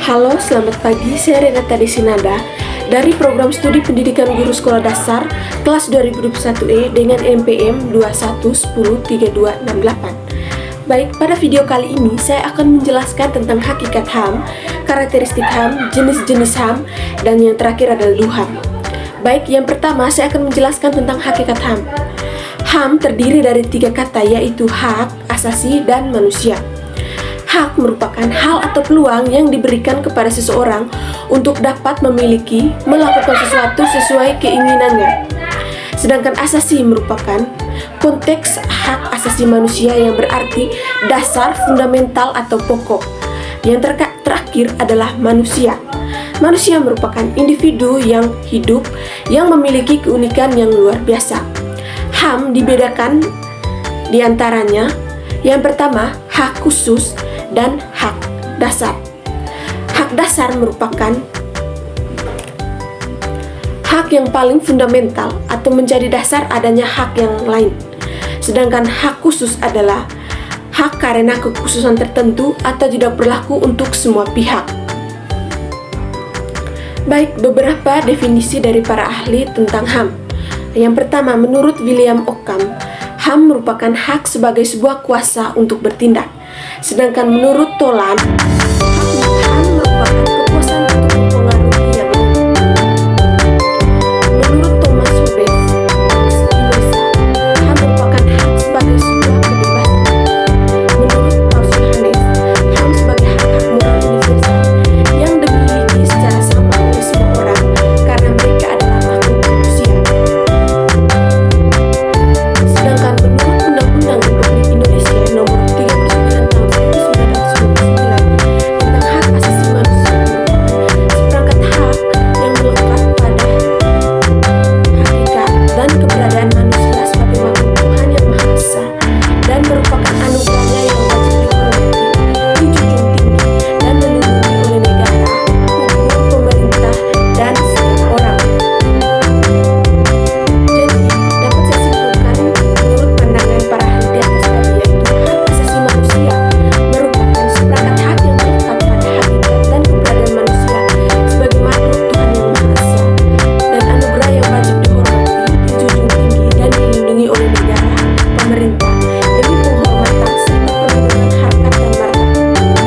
Halo, selamat pagi. Saya Renata Desinada dari Program Studi Pendidikan Guru Sekolah Dasar kelas 2021E dengan NPM 21103268. Baik, pada video kali ini saya akan menjelaskan tentang hakikat HAM, karakteristik HAM, jenis-jenis HAM, dan yang terakhir adalah DUHAM. Baik, yang pertama saya akan menjelaskan tentang hakikat HAM. HAM terdiri dari 3 kata, yaitu hak, asasi, dan manusia. Hak merupakan hal atau peluang yang diberikan kepada seseorang untuk dapat memiliki, melakukan sesuatu sesuai keinginannya. Sedangkan asasi merupakan konteks hak asasi manusia yang berarti dasar, fundamental, atau pokok. Yang terakhir adalah manusia. Manusia merupakan individu yang hidup, yang memiliki keunikan yang luar biasa. HAM dibedakan di antaranya, yang pertama, hak khusus dan hak dasar. Hak dasar merupakan hak yang paling fundamental atau menjadi dasar adanya hak yang lain. Sedangkan hak khusus adalah hak karena kekhususan tertentu atau tidak berlaku untuk semua pihak. Baik, beberapa definisi dari para ahli tentang HAM. Yang pertama, menurut William Ockham, HAM merupakan hak sebagai sebuah kuasa untuk bertindak. Sedangkan menurut Tolan, HAM merupakan kekuasaan untuk mempengaruhi yang lain. Menurut Thomas Hobbes, HAM merupakan hak sebagai sebuah kebebasan. Menurut Paus Yohanes, HAM sebagai hak-hak moral universal yang dimiliki secara sama oleh semua orang karena mereka adalah makhluk manusia. Sedangkan menurut Undang-Undang Republik Indonesia Nomor 39 Tahun 1999 tentang hak asasi manusia, seperangkat hak yang melekat pada hakikat dan keberadaan manusia sebagai makhluk Tuhan yang Maha Esa dan merupakan anugerahnya yang wajib dihormati, dijunjung tinggi, dan dilindungi oleh negara, hukum, pemerintah, dan setiap orang. Jadi, dapat saya simpulkan menurut pandangan para ahli di atas tadi, yaitu hak asasi manusia merupakan seperangkat hak yang melekat pada hakikat dan keberadaan manusia sebagai makhluk Tuhan yang Maha Esa dan anugerah yang wajib dihormati, dijunjung tinggi, dan dilindungi oleh negara, pemerintah, demi penghormatan serta perlindungan harkat dan martabat.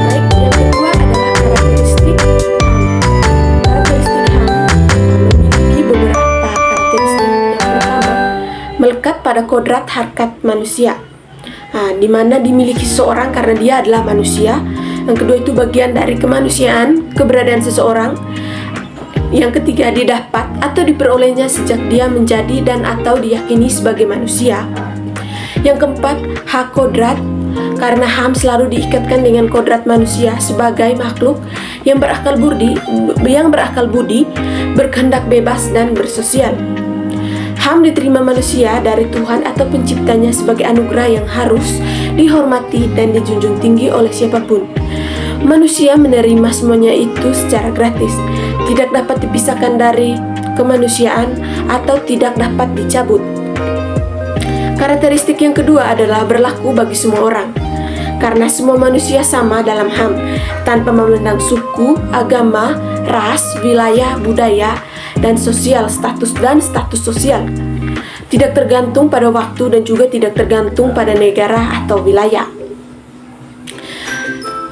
Baik, yang kedua adalah karakteristik HAM. Karakteristik HAM memiliki beberapa karakteristik. Yang pertama, melekat pada kodrat harkat manusia, di mana dimiliki seseorang karena dia adalah manusia. Yang kedua itu bagian dari kemanusiaan, keberadaan seseorang. Yang ketiga, didapat atau diperolehnya sejak dia menjadi dan atau diyakini sebagai manusia. Yang keempat, hak kodrat, karena HAM selalu diikatkan dengan kodrat manusia sebagai makhluk yang berakal budi, berkehendak bebas, dan bersosial. HAM diterima manusia dari Tuhan atau penciptanya sebagai anugerah yang harus dihormati dan dijunjung tinggi oleh siapapun. Manusia menerima semuanya itu secara gratis, tidak dapat dipisahkan dari kemanusiaan atau tidak dapat dicabut. Karakteristik yang kedua adalah berlaku bagi semua orang, karena semua manusia sama dalam HAM, tanpa memandang suku, agama, ras, wilayah, budaya, dan status sosial. Tidak tergantung pada waktu dan juga tidak tergantung pada negara atau wilayah.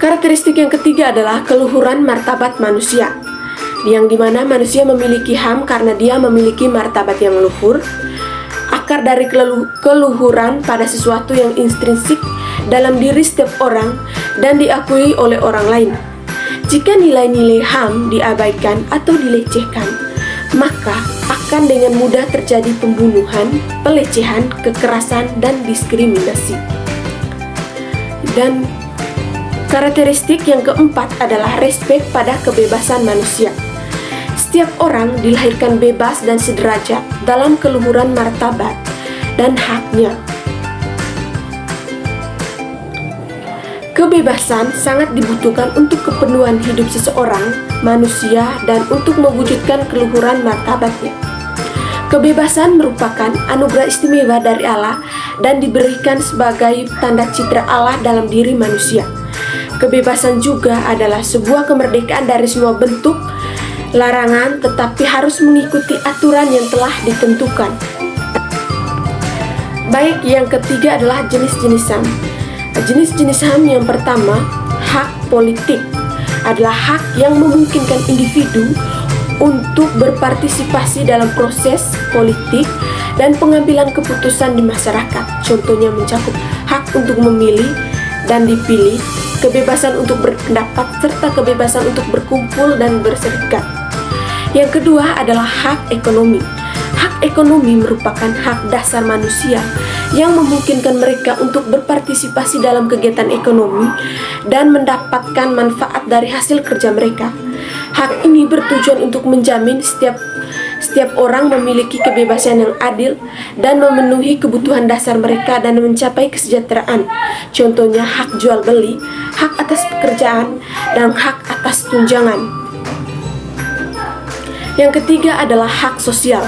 Karakteristik yang ketiga adalah keluhuran martabat manusia, yang dimana manusia memiliki HAM karena dia memiliki martabat yang luhur, akar dari keluhuran pada sesuatu yang intrinsik dalam diri setiap orang dan diakui oleh orang lain. Jika nilai-nilai HAM diabaikan atau dilecehkan, maka akan dengan mudah terjadi pembunuhan, pelecehan, kekerasan, dan diskriminasi. Dan karakteristik yang keempat adalah respek pada kebebasan manusia. Setiap orang dilahirkan bebas dan sederajat dalam keluhuran martabat dan haknya. Kebebasan sangat dibutuhkan untuk kepenuhan hidup seseorang, manusia, dan untuk mewujudkan keluhuran martabatnya. Kebebasan merupakan anugerah istimewa dari Allah dan diberikan sebagai tanda citra Allah dalam diri manusia. Kebebasan juga adalah sebuah kemerdekaan dari semua bentuk larangan, tetapi harus mengikuti aturan yang telah ditentukan. Baik, yang ketiga adalah jenis-jenis HAM. Jenis-jenis HAM yang pertama, hak politik, adalah hak yang memungkinkan individu untuk berpartisipasi dalam proses politik dan pengambilan keputusan di masyarakat. Contohnya mencakup hak untuk memilih dan dipilih, kebebasan untuk berpendapat, serta kebebasan untuk berkumpul dan berserikat. Yang kedua adalah hak ekonomi. Hak ekonomi merupakan hak dasar manusia yang memungkinkan mereka untuk berpartisipasi dalam kegiatan ekonomi dan mendapatkan manfaat dari hasil kerja mereka. Hak ini bertujuan untuk menjamin setiap orang memiliki kebebasan yang adil dan memenuhi kebutuhan dasar mereka dan mencapai kesejahteraan. Contohnya hak jual beli, hak atas pekerjaan, dan hak atas tunjangan. Yang ketiga adalah hak sosial.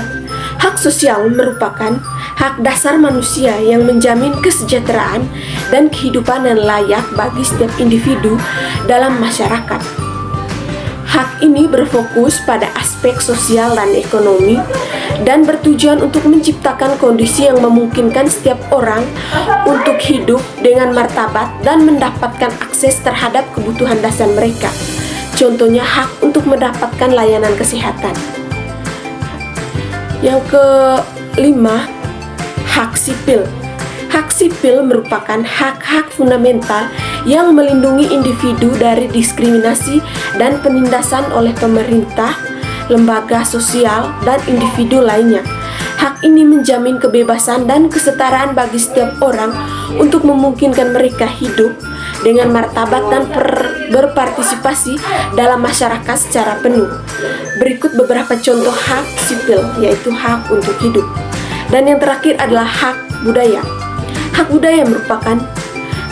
Hak sosial merupakan hak dasar manusia yang menjamin kesejahteraan dan kehidupan yang layak bagi setiap individu dalam masyarakat. Hak ini berfokus pada aspek sosial dan ekonomi dan bertujuan untuk menciptakan kondisi yang memungkinkan setiap orang untuk hidup dengan martabat dan mendapatkan akses terhadap kebutuhan dasar mereka. Contohnya hak untuk mendapatkan layanan kesehatan. Yang kelima, hak sipil. Hak sipil merupakan hak-hak fundamental yang melindungi individu dari diskriminasi dan penindasan oleh pemerintah, lembaga sosial, dan individu lainnya. Hak ini menjamin kebebasan dan kesetaraan bagi setiap orang untuk memungkinkan mereka hidup dengan martabat dan berpartisipasi dalam masyarakat secara penuh. Berikut beberapa contoh hak sipil, yaitu hak untuk hidup. Dan yang terakhir adalah hak budaya. Hak budaya merupakan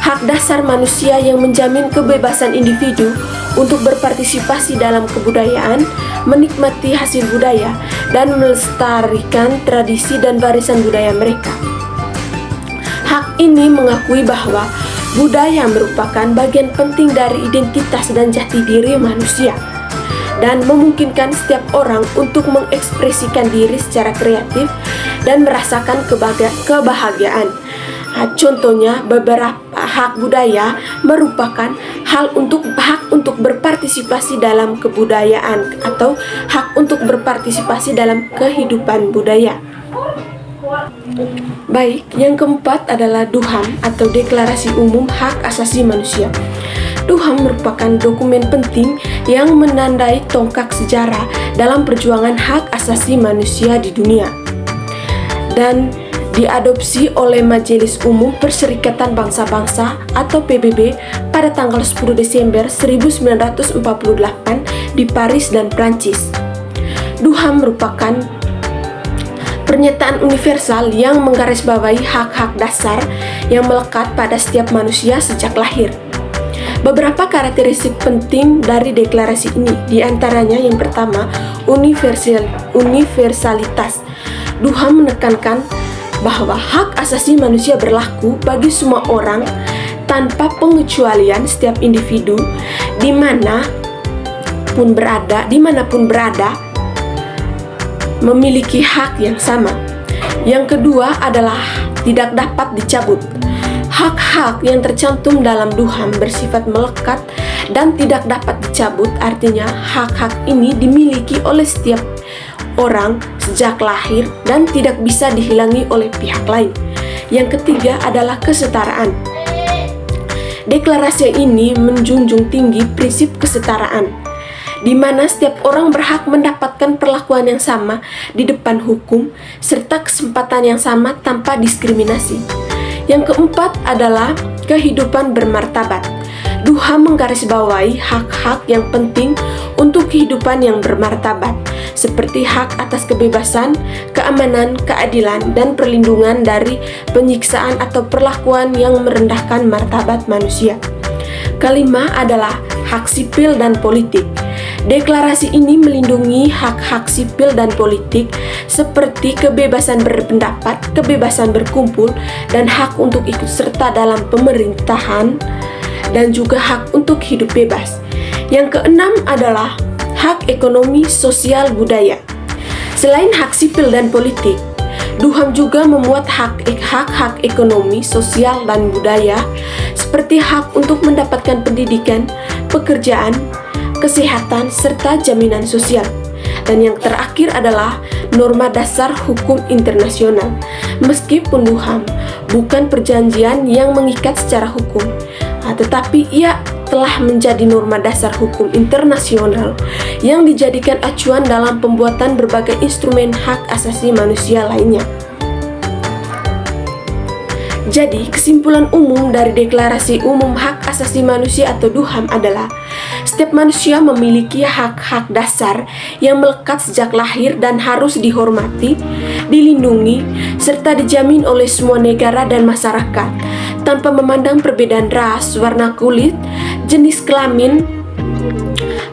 hak dasar manusia yang menjamin kebebasan individu untuk berpartisipasi dalam kebudayaan, menikmati hasil budaya, dan melestarikan tradisi dan warisan budaya mereka. Hak ini mengakui bahwa budaya merupakan bagian penting dari identitas dan jati diri manusia dan memungkinkan setiap orang untuk mengekspresikan diri secara kreatif dan merasakan kebahagiaan. Contohnya, beberapa hak budaya merupakan hak untuk berpartisipasi dalam kebudayaan atau hak untuk berpartisipasi dalam kehidupan budaya. Baik, yang keempat adalah DUHAM atau Deklarasi Umum Hak Asasi Manusia. DUHAM merupakan dokumen penting yang menandai tonggak sejarah dalam perjuangan hak asasi manusia di dunia dan diadopsi oleh Majelis Umum Perserikatan Bangsa-Bangsa atau PBB pada tanggal 10 Desember 1948 di Paris dan Prancis. DUHAM merupakan pernyataan universal yang menggarisbawahi hak-hak dasar yang melekat pada setiap manusia sejak lahir. Beberapa karakteristik penting dari deklarasi ini, diantaranya yang pertama, universalitas. DUHAM menekankan bahwa hak asasi manusia berlaku bagi semua orang tanpa pengecualian. Setiap individu dimanapun berada memiliki hak yang sama. Yang kedua adalah tidak dapat dicabut. Hak-hak yang tercantum dalam DUHAM bersifat melekat dan tidak dapat dicabut, artinya hak-hak ini dimiliki oleh setiap orang sejak lahir dan tidak bisa dihilangi oleh pihak lain. Yang ketiga adalah kesetaraan. Deklarasi ini menjunjung tinggi prinsip kesetaraan, di mana setiap orang berhak mendapatkan perlakuan yang sama di depan hukum serta kesempatan yang sama tanpa diskriminasi. Yang keempat adalah kehidupan bermartabat. DUHAM menggarisbawahi hak-hak yang penting untuk kehidupan yang bermartabat, seperti hak atas kebebasan, keamanan, keadilan, dan perlindungan dari penyiksaan atau perlakuan yang merendahkan martabat manusia. Kelima adalah hak sipil dan politik. Deklarasi ini melindungi hak-hak sipil dan politik seperti kebebasan berpendapat, kebebasan berkumpul, dan hak untuk ikut serta dalam pemerintahan dan juga hak untuk hidup bebas. Yang keenam adalah hak ekonomi, sosial, budaya. Selain hak sipil dan politik, DUHAM juga memuat hak-hak ekonomi, sosial, dan budaya seperti hak untuk mendapatkan pendidikan, pekerjaan, kesehatan, serta jaminan sosial. Dan yang terakhir adalah norma dasar hukum internasional. Meskipun DUHAM bukan perjanjian yang mengikat secara hukum, tetapi ia telah menjadi norma dasar hukum internasional yang dijadikan acuan dalam pembuatan berbagai instrumen hak asasi manusia lainnya. Jadi, kesimpulan umum dari Deklarasi Umum Hak Asasi Manusia atau DUHAM adalah setiap manusia memiliki hak-hak dasar yang melekat sejak lahir dan harus dihormati, dilindungi, serta dijamin oleh semua negara dan masyarakat tanpa memandang perbedaan ras, warna kulit, jenis kelamin,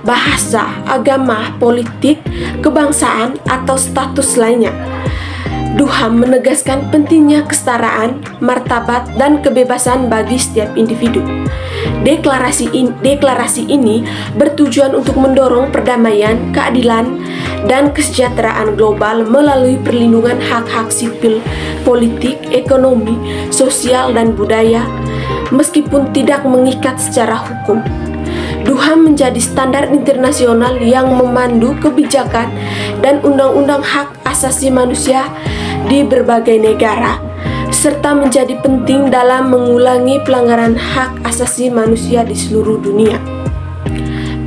bahasa, agama, politik, kebangsaan, atau status lainnya. DUHAM menegaskan pentingnya kesetaraan, martabat, dan kebebasan bagi setiap individu. Deklarasi ini bertujuan untuk mendorong perdamaian, keadilan, dan kesejahteraan global melalui perlindungan hak-hak sipil, politik, ekonomi, sosial, dan budaya, meskipun tidak mengikat secara hukum. DUHAM menjadi standar internasional yang memandu kebijakan dan undang-undang hak asasi manusia di berbagai negara, serta menjadi penting dalam mengulangi pelanggaran hak asasi manusia di seluruh dunia.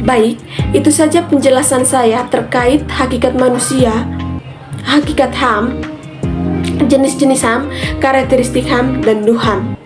Baik, itu saja penjelasan saya terkait hakikat manusia, hakikat HAM, jenis-jenis HAM, karakteristik HAM, dan DUHAM.